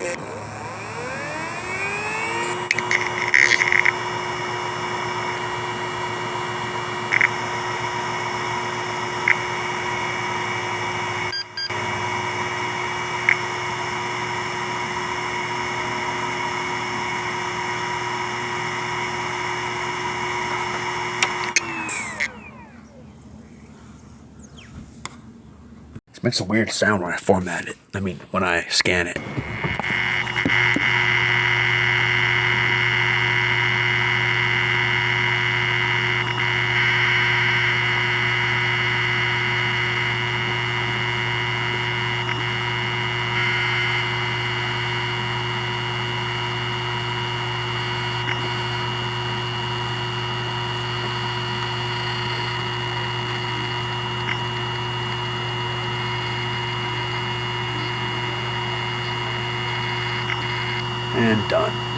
It makes a weird sound when I format it. I mean, when I scan it. And done.